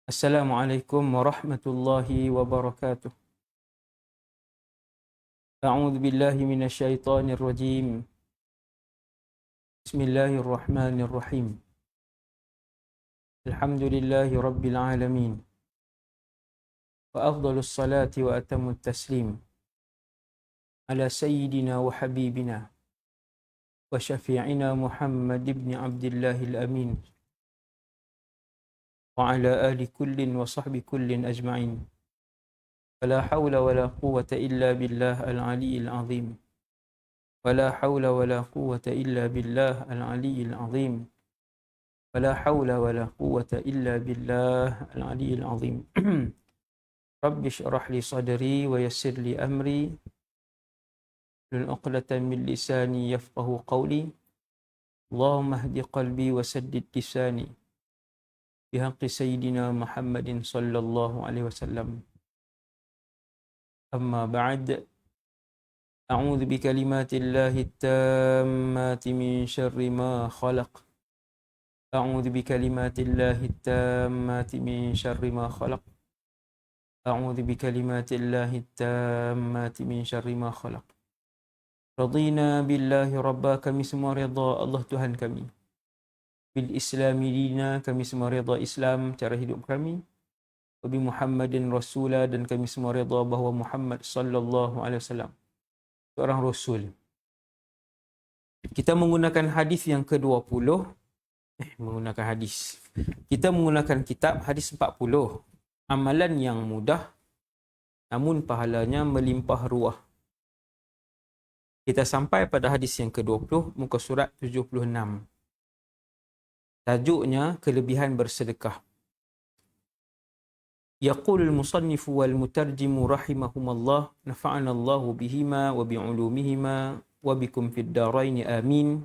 Assalamualaikum warahmatullahi wabarakatuh. A'udzu billahi minasyaitonir rajim. Bismillahirrahmanirrahim. Alhamdulillahi rabbil alamin. Wa afdhalus salati wa atammut taslim ala sayyidina wa habibina wa syafi'ina Muhammad ibn Abdillahil amin wa ala ali kullin wa sahbi kullin ajma'in. Fala hawla wala quwwata illa billah al-aliyyil azim. ولا حول ولا قوة إلا بالله العلي العظيم ولا حول ولا قوة إلا بالله العلي العظيم رب اشرح لي صدري ويسر لي أمري واحلل عقدة من لساني يفقه قولي اللهم اهد قلبي وسدد لساني بحق سيدنا محمد صلى الله عليه وسلم. أما بعد، أعوذ بكلمات الله التامات من شر ما خلق. أعوذ بكلمات الله التامات من شر ما خلق. أعوذ بكلمات الله التامات من شر ما خلق. رضينا بالله ربا, kami semua redha Allah Tuhan kami. Bil Islami dina, kami semua redha Islam cara hidup kami. Wa bi Muhammadin rasula, dan kami semua redha bahawa Muhammad sallallahu alaihi wasallam seorang Rasul. Kita menggunakan hadis yang ke-20. Menggunakan hadis. Kita menggunakan kitab hadis 40. Amalan yang mudah namun pahalanya melimpah ruah. Kita sampai pada hadis yang ke-20, muka surat 76. Tajuknya kelebihan bersedekah. Yaqulul musannifu wal mutarjimu rahimahumallah, nafa'ana Allahu bihima wa bi'ulumihima wa bikum fid daraini amin.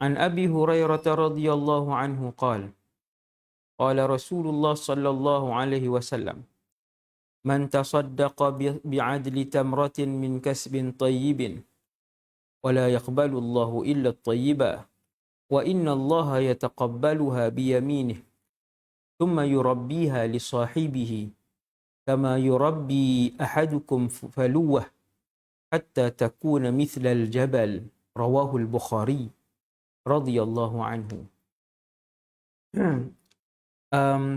An Abi Hurairah radhiyallahu anhu qala qala Rasulullah sallallahu alaihi wasallam, man tasaddaqa bi'adli tamratin min kasbin tayyibin wa la yaqbalu Allahu illa at-tayyiba wa inna Allaha yataqabbaluha biyaminih ثم يربيها لصاحبه كما يربي أحدكم فلوه حتى تكون مثل الجبل. رواه البخاري رضي الله عنه.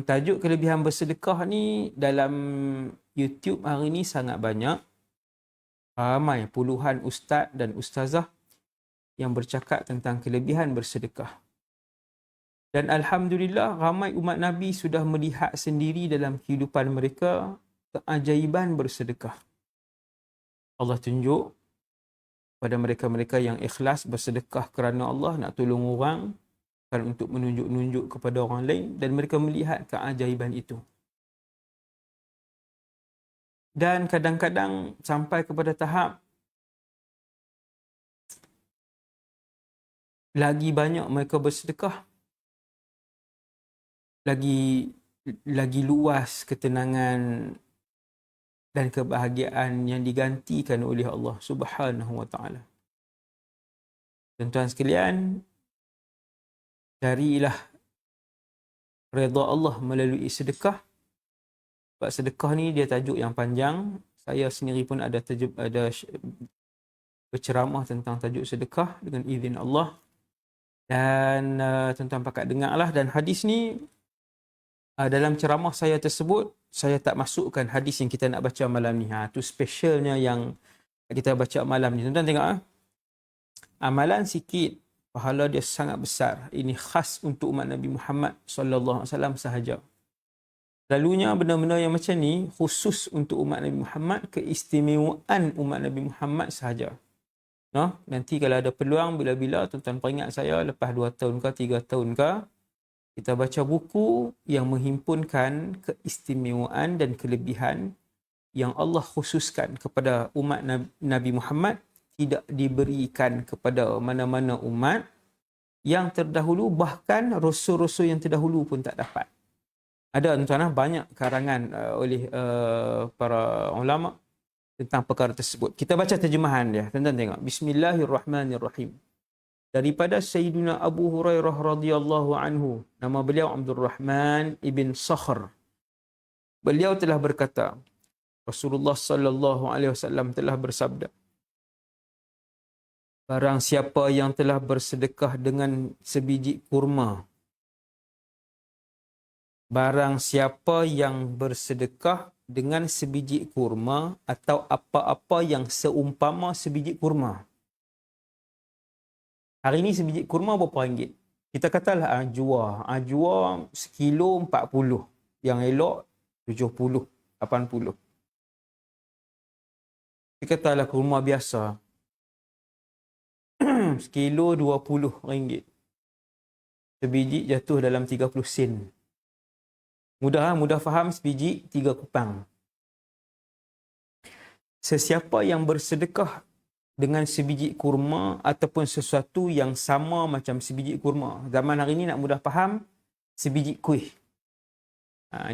Tajuk kelebihan bersedekah ni dalam YouTube hari ni sangat banyak. Ramai puluhan ustaz dan ustazah yang bercakap tentang kelebihan bersedekah. Dan Alhamdulillah, ramai umat Nabi sudah melihat sendiri dalam kehidupan mereka keajaiban bersedekah. Allah tunjuk pada mereka-mereka yang ikhlas bersedekah kerana Allah, nak tolong orang, bukan untuk menunjuk-nunjuk kepada orang lain, dan mereka melihat keajaiban itu. Dan kadang-kadang sampai kepada tahap lagi banyak mereka bersedekah, lagi luas ketenangan dan kebahagiaan yang digantikan oleh Allah Subhanahu wa taala. Tuan-tuan sekalian, carilah redha Allah melalui sedekah. Sebab sedekah ni dia tajuk yang panjang. Saya sendiri pun ada berceramah tentang tajuk sedekah dengan izin Allah. Dan tuan-tuan pakat dengarlah. Dan hadis ni, dalam ceramah saya tersebut, saya tak masukkan hadis yang kita nak baca malam ni. Itu specialnya yang kita baca malam ni. Tuan-tuan tengok. Amalan sikit, pahala dia sangat besar. Ini khas untuk umat Nabi Muhammad sallallahu alaihi wasallam sahaja. Lalunya benda-benda yang macam ni khusus untuk umat Nabi Muhammad, keistimewaan umat Nabi Muhammad sahaja. Nanti kalau ada peluang, bila-bila tuan-tuan peringat saya, lepas 2 tahun ke 3 tahun ke, kita baca buku yang menghimpunkan keistimewaan dan kelebihan yang Allah khususkan kepada umat Nabi Muhammad, tidak diberikan kepada mana-mana umat yang terdahulu, bahkan rasul-rasul yang terdahulu pun tak dapat. Ada tuan-tuan, banyak karangan oleh para ulama tentang perkara tersebut. Kita baca terjemahan dia. Tuan-tuan tengok. Bismillahirrahmanirrahim. daripada Sayyidina Abu Hurairah radhiyallahu anhu, nama beliau Abdul Rahman ibn Sakhr. Beliau telah berkata, Rasulullah sallallahu alaihi wasallam telah bersabda, barang siapa yang telah bersedekah dengan sebiji kurma, barang siapa yang bersedekah dengan sebiji kurma atau apa-apa yang seumpama sebiji kurma. Hari ini sebiji kurma berapa ringgit? Kita katalah ajwa. Ajwa sekilo 40. Yang elok 70, 80. Kita katalah kurma biasa. Sekilo 20 ringgit. Sebiji jatuh dalam 30 sen. Mudah faham, sebiji 3 kupang. Sesiapa yang bersedekah dengan sebiji kurma ataupun sesuatu yang sama macam sebiji kurma. Zaman hari ini nak mudah faham, sebiji kuih.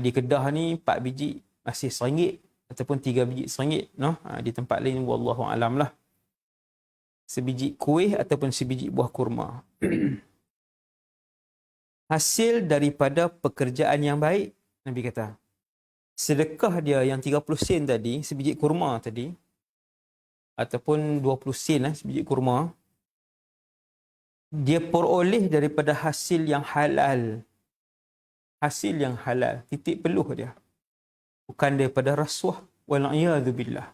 Di Kedah ni 4 biji masih RM1 ataupun 3 biji RM1. No? Di tempat lain wallahu alam lah. Sebiji kuih ataupun sebiji buah kurma. Hasil daripada pekerjaan yang baik, Nabi kata, sedekah dia yang 30 sen tadi, sebiji kurma tadi, ataupun 20 sen sebiji kurma, dia peroleh daripada hasil yang halal. Hasil yang halal, titik peluh dia. Bukan daripada rasuah, wal'iyadzubillah.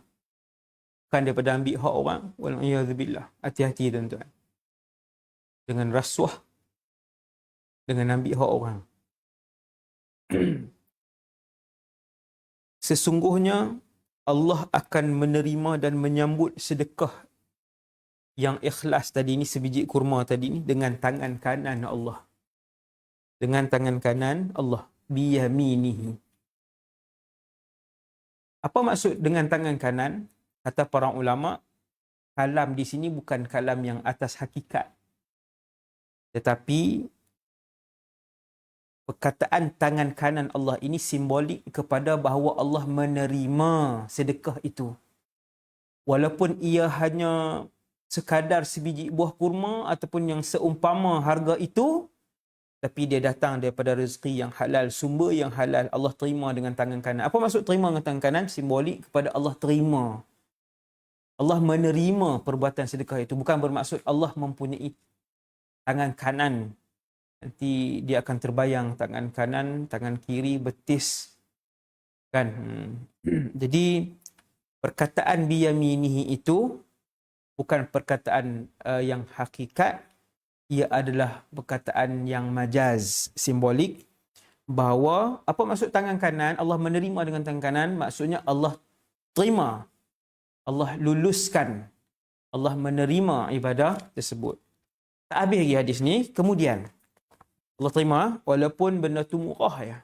Bukan daripada ambil hak orang, wal'iyadzubillah. Hati-hati tuan-tuan. Dengan rasuah, dengan ambil hak orang. Sesungguhnya Allah akan menerima dan menyambut sedekah yang ikhlas tadi ni, sebiji kurma tadi ni, dengan tangan kanan Allah. Dengan tangan kanan Allah. Biyaminihi. Apa maksud dengan tangan kanan? Kata para ulama, kalam di sini bukan kalam yang atas hakikat. Tetapi perkataan tangan kanan Allah ini simbolik kepada bahawa Allah menerima sedekah itu. Walaupun ia hanya sekadar sebiji buah kurma ataupun yang seumpama harga itu, tapi dia datang daripada rezeki yang halal, sumber yang halal, Allah terima dengan tangan kanan. Apa maksud terima dengan tangan kanan? Simbolik kepada Allah terima. Allah menerima perbuatan sedekah itu. Bukan bermaksud Allah mempunyai tangan kanan. Nanti dia akan terbayang tangan kanan, tangan kiri, betis. Kan? Jadi, perkataan biyaminihi itu bukan perkataan yang hakikat. Ia adalah perkataan yang majaz, simbolik. Bahawa, apa maksud tangan kanan? Allah menerima dengan tangan kanan. Maksudnya Allah terima. Allah luluskan. Allah menerima ibadah tersebut. Tak habis lagi hadis ni. Kemudian, Allah terima walaupun benda tu murah ya.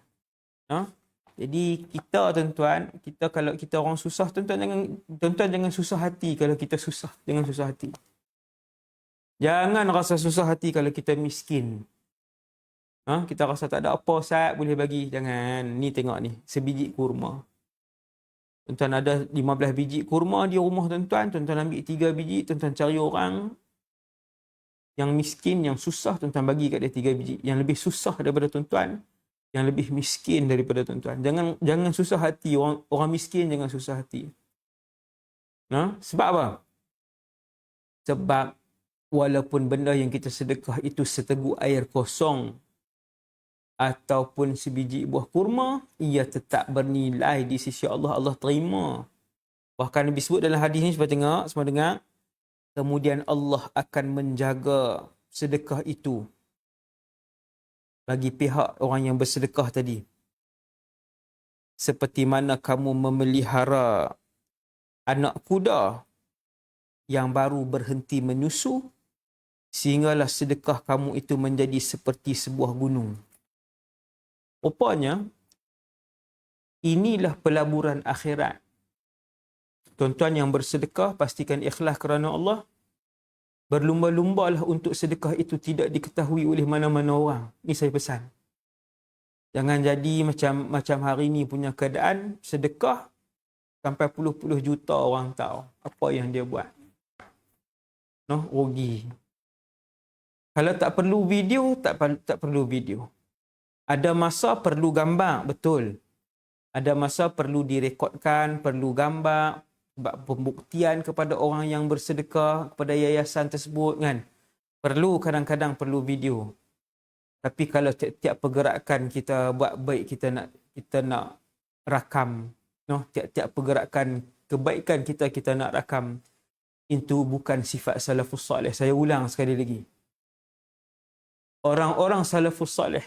Jadi kita tuan-tuan, kalau kita orang susah, tuan-tuan jangan susah hati kalau kita susah. Jangan susah hati. Jangan rasa susah hati kalau kita miskin. Kita rasa tak ada apa, Ustaz boleh bagi. Jangan. Ni tengok ni, sebiji kurma. Tuan-tuan ada 15 biji kurma di rumah tuan-tuan. Tuan-tuan ambil 3 biji, tuan-tuan cari orang yang miskin, yang susah, tuan-tuan bagi kat dia 3 biji. Yang lebih susah daripada tuan-tuan, yang lebih miskin daripada tuan-tuan. Jangan susah hati. Orang miskin jangan susah hati. Sebab apa? Sebab walaupun benda yang kita sedekah itu seteguk air kosong ataupun sebiji buah kurma, ia tetap bernilai di sisi Allah. Allah terima. Bahkan Nabi sebut dalam hadis ni, semua dengar. Kemudian Allah akan menjaga sedekah itu bagi pihak orang yang bersedekah tadi. Seperti mana kamu memelihara anak kuda yang baru berhenti menyusu, sehinggalah sedekah kamu itu menjadi seperti sebuah gunung. Rupanya, inilah pelaburan akhirat. Tuan-tuan yang bersedekah, pastikan ikhlas kerana Allah. Berlumba-lumbalah untuk sedekah itu tidak diketahui oleh mana-mana orang. Ini saya pesan. Jangan jadi macam hari ini punya keadaan, sedekah sampai puluh-puluh juta orang tahu apa yang dia buat. Rugi. Kalau tak perlu video, tak perlu video. Ada masa perlu gambar, betul. Ada masa perlu direkodkan, perlu gambar, sebab pembuktian kepada orang yang bersedekah, kepada yayasan tersebut kan. Perlu kadang-kadang perlu video. Tapi kalau tiap-tiap pergerakan kita buat baik, kita nak rakam, no, tiap-tiap pergerakan kebaikan kita nak rakam, itu bukan sifat salafus salih. Saya ulang sekali lagi. Orang-orang salafus salih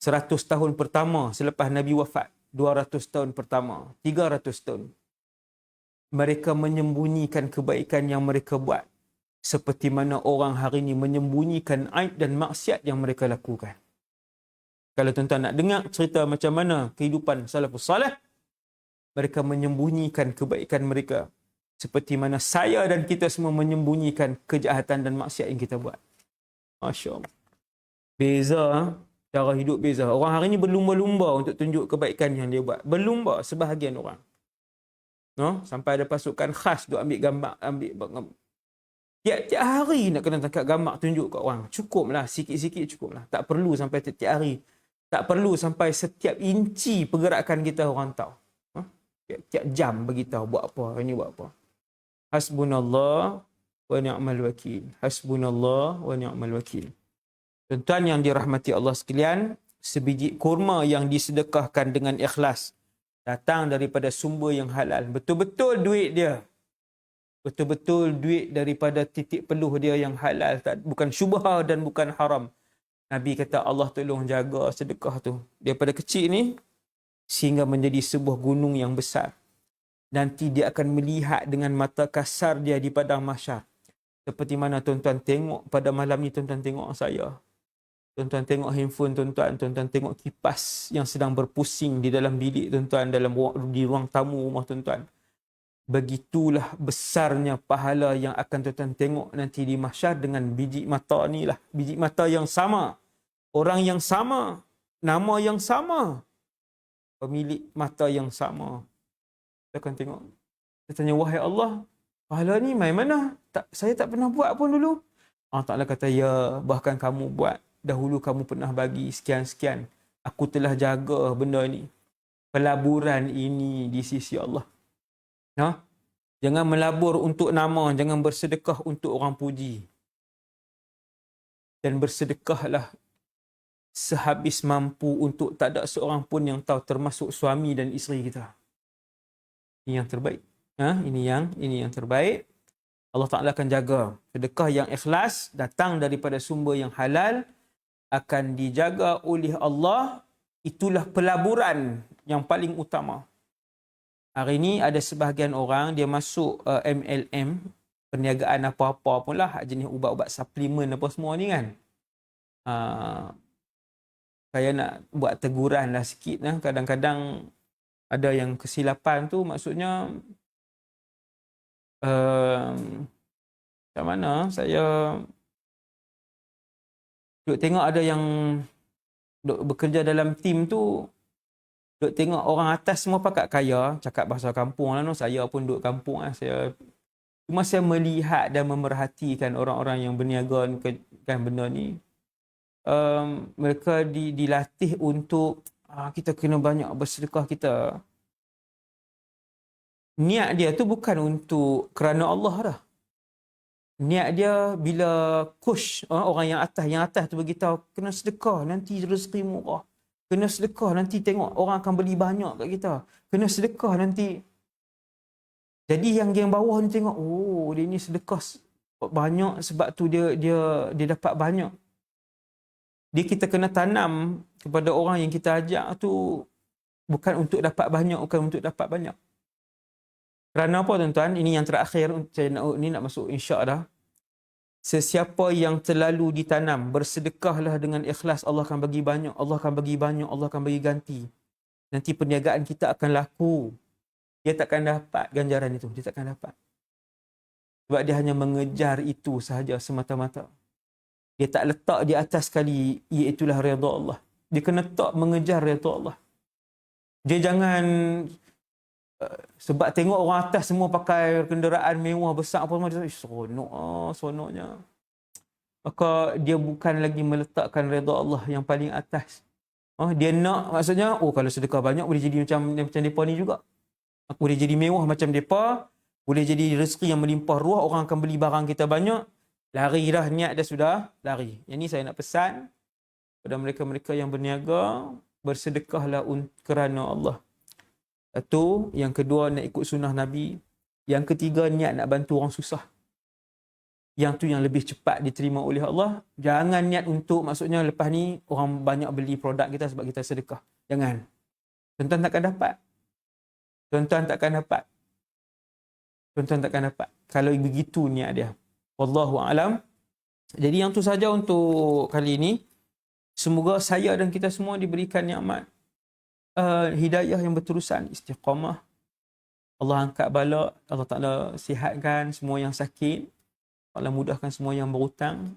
100 tahun pertama selepas Nabi wafat, 200 tahun pertama, 300 tahun, mereka menyembunyikan kebaikan yang mereka buat, seperti mana orang hari ini menyembunyikan aib dan maksiat yang mereka lakukan. Kalau tuan-tuan nak dengar cerita macam mana kehidupan salafus salih, mereka menyembunyikan kebaikan mereka, seperti mana saya dan kita semua menyembunyikan kejahatan dan maksiat yang kita buat. Masya Allah. Beza, cara hidup beza. Orang hari ini berlumba-lumba untuk tunjuk kebaikan yang dia buat. Berlumba sebahagian orang. No? Sampai ada pasukan khas duk ambil gambar, tiap-tiap hari nak kena tangkap gambar tunjuk kat orang. Cukuplah, sikit-sikit cukuplah. Tak perlu sampai tiap-tiap hari. Tak perlu sampai setiap inci pergerakan kita orang tahu. Tiap-tiap jam beritahu buat apa, ini buat apa. Hasbunallah wa ni'mal wakil. Hasbunallah wa ni'mal wakil. Tuan-tuan yang dirahmati Allah sekalian, sebiji kurma yang disedekahkan dengan ikhlas, datang daripada sumber yang halal. Betul-betul duit dia. Betul-betul duit daripada titik peluh dia yang halal. Bukan syubha dan bukan haram. Nabi kata Allah tolong jaga sedekah tu. Daripada kecil ni, sehingga menjadi sebuah gunung yang besar. Nanti dia akan melihat dengan mata kasar dia di padang mahsyar. Seperti mana tuan-tuan tengok pada malam ni, tuan-tuan tengok saya. Tuan-tuan tengok handphone tuan-tuan, tuan-tuan tengok kipas yang sedang berpusing di dalam bilik tuan-tuan, di ruang tamu rumah tuan-tuan. Begitulah besarnya pahala yang akan tuan-tuan tengok nanti di mahsyar dengan biji mata ni lah. Biji mata yang sama. Orang yang sama. Nama yang sama. Pemilik mata yang sama. Kita akan tengok. Kita tanya, wahai Allah, pahala ni main mana? Saya tak pernah buat pun dulu. Allah Ta'ala kata, ya, bahkan kamu buat. Dahulu kamu pernah bagi sekian-sekian. Aku telah jaga benda ni. Pelaburan ini di sisi Allah. Ha? Jangan melabur untuk nama. Jangan bersedekah untuk orang puji. Dan bersedekahlah sehabis mampu untuk tak ada seorang pun yang tahu, termasuk suami dan isteri kita. Ini yang terbaik. Ini yang terbaik. Allah Ta'ala akan jaga. Sedekah yang ikhlas datang daripada sumber yang halal akan dijaga oleh Allah. Itulah pelaburan yang paling utama. Hari ini ada sebahagian orang dia masuk MLM, perniagaan apa-apa pun lah, jenis ubat-ubat suplemen apa semua ni kan. Saya nak buat teguran lah sikit lah. Kadang-kadang ada yang kesilapan tu, maksudnya macam mana, saya duk tengok ada yang duk bekerja dalam tim tu, duk tengok orang atas semua pakat kaya, cakap bahasa kampung lah, no. Saya pun duduk kampung lah. Cuma saya melihat dan memerhatikan orang-orang yang berniaga kan benda ni. Mereka dilatih untuk kita kena banyak bersedekah kita. Niat dia tu bukan untuk kerana Allah dah. Niat dia bila push orang yang atas tu beritahu, kena sedekah nanti rezeki murah. Kena sedekah nanti tengok orang akan beli banyak kat kita. Kena sedekah nanti. Jadi yang bawah ni tengok, oh dia ni sedekah banyak sebab tu dia dapat banyak. Dia kita kena tanam kepada orang yang kita ajak tu bukan untuk dapat banyak, bukan untuk dapat banyak. Kerana apa tuan-tuan? Ini yang terakhir, saya nak masuk insya dah. Sesiapa yang terlalu ditanam, bersedekahlah dengan ikhlas, Allah akan bagi banyak, Allah akan bagi banyak, Allah akan bagi ganti. Nanti perniagaan kita akan laku. Dia takkan dapat ganjaran itu, dia takkan dapat. Sebab dia hanya mengejar itu sahaja semata-mata. Dia tak letak di atas sekali, iaitulah redha Allah. Dia kena tak mengejar redha Allah. Dia jangan sebab tengok orang atas semua pakai kenderaan mewah besar apa semua, dia seronok, seronoknya. maka dia bukan lagi meletakkan redha Allah yang paling atas. Dia nak, maksudnya, kalau sedekah banyak boleh jadi macam depa ni juga. Aku boleh jadi mewah macam depa, boleh jadi rezeki yang melimpah ruah, orang akan beli barang kita banyak. Lari dah, niat dah sudah, lari. Yang ni saya nak pesan kepada mereka-mereka yang berniaga, bersedekahlah kerana Allah. Satu, yang kedua nak ikut sunnah Nabi. Yang ketiga, niat nak bantu orang susah. Yang tu yang lebih cepat diterima oleh Allah. Jangan niat untuk, maksudnya lepas ni orang banyak beli produk kita sebab kita sedekah. Jangan. Tuan-tuan takkan dapat. Tuan-tuan takkan dapat. Tuan-tuan takkan dapat. Kalau begitu niat dia. Wallahu a'lam. Jadi yang tu saja untuk kali ini. Semoga saya dan kita semua diberikan nikmat hidayah yang berterusan, istiqamah. Allah angkat bala, Allah Ta'ala sihatkan semua yang sakit. Allah mudahkan semua yang berhutang.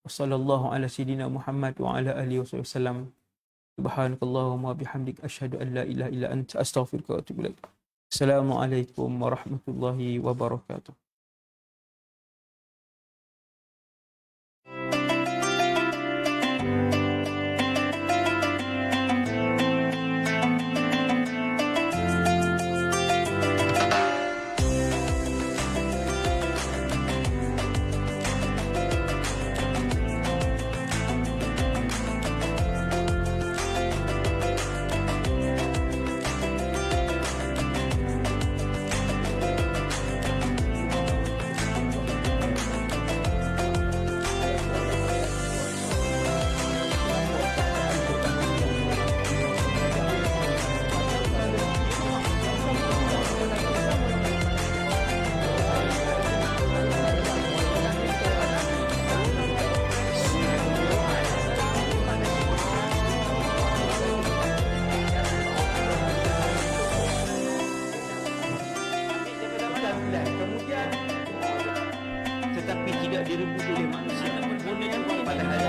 Wassallallahu ala sayyidina Muhammad wa ala alihi wasallam. Subhanakallahumma bihamdik asyhadu an la ilaha illa anta astaghfiruka wa atubu ilaik. Assalamualaikum warahmatullahi wabarakatuh. Kemudian tetapi tidak direbut oleh manusia. Namun pada hari